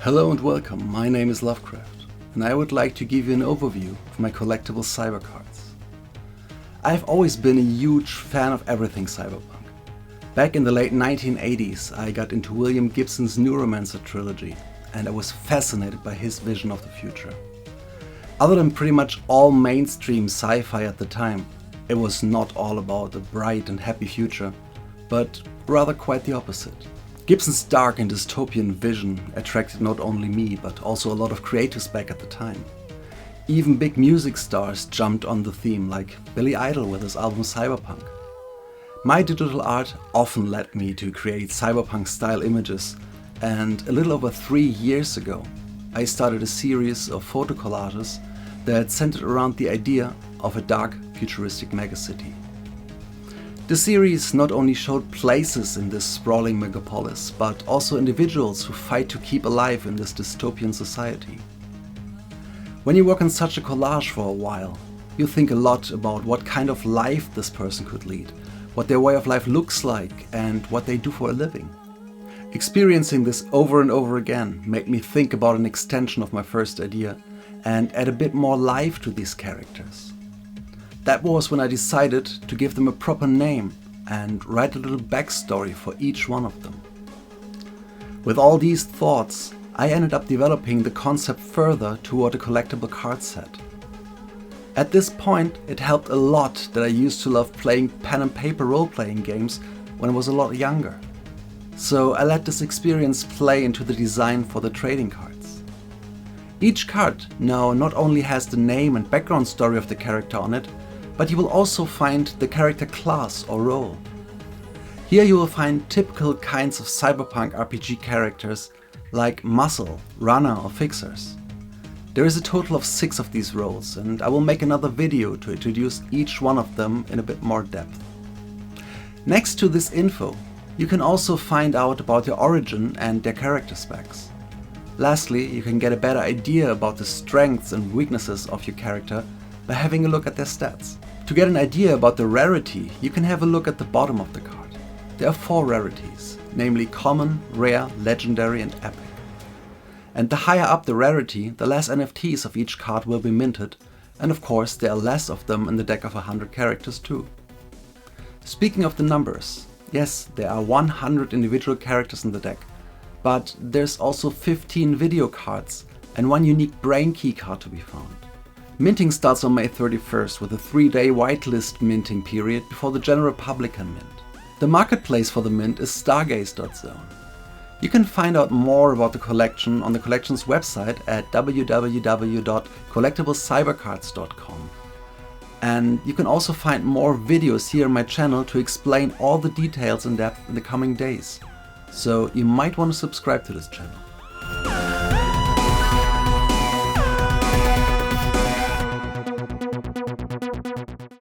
Hello and welcome, my name is Lovecraft, and I would like to give you an overview of my collectible cyber cards. I've always been a huge fan of everything cyberpunk. Back in the late 1980s, I got into William Gibson's Neuromancer trilogy, and I was fascinated by his vision of the future. Other than pretty much all mainstream sci-fi at the time, it was not all about a bright and happy future, but rather quite the opposite. Gibson's dark and dystopian vision attracted not only me, but also a lot of creatives back at the time. Even big music stars jumped on the theme, like Billy Idol with his album Cyberpunk. My digital art often led me to create cyberpunk-style images, and a little over 3 years ago, I started a series of photo collages that centered around the idea of a dark, futuristic megacity. The series not only showed places in this sprawling megapolis, but also individuals who fight to keep alive in this dystopian society. When you work on such a collage for a while, you think a lot about what kind of life this person could lead, what their way of life looks like, and what they do for a living. Experiencing this over and over again made me think about an extension of my first idea and add a bit more life to these characters. That was when I decided to give them a proper name and write a little backstory for each one of them. With all these thoughts, I ended up developing the concept further toward a collectible card set. At this point, it helped a lot that I used to love playing pen and paper role-playing games when I was a lot younger. So I let this experience play into the design for the trading cards. Each card now not only has the name and background story of the character on it, but you will also find the character class or role. Here you will find typical kinds of cyberpunk RPG characters like muscle, runner or fixers. There is a total of 6 of these roles, and I will make another video to introduce each one of them in a bit more depth. Next to this info, you can also find out about their origin and their character specs. Lastly, you can get a better idea about the strengths and weaknesses of your character by having a look at their stats. To get an idea about the rarity, you can have a look at the bottom of the card. There are 4 rarities, namely common, rare, legendary and epic. And the higher up the rarity, the less NFTs of each card will be minted, and of course there are less of them in the deck of 100 characters too. Speaking of the numbers, yes, there are 100 individual characters in the deck, but there's also 15 video cards and 1 unique brain key card to be found. Minting starts on May 31st with a 3-day whitelist minting period before the general public can mint. The marketplace for the mint is stargaze.zone. You can find out more about the collection on the collection's website at www.collectiblecybercards.com. And you can also find more videos here on my channel to explain all the details in depth in the coming days. So you might want to subscribe to this channel.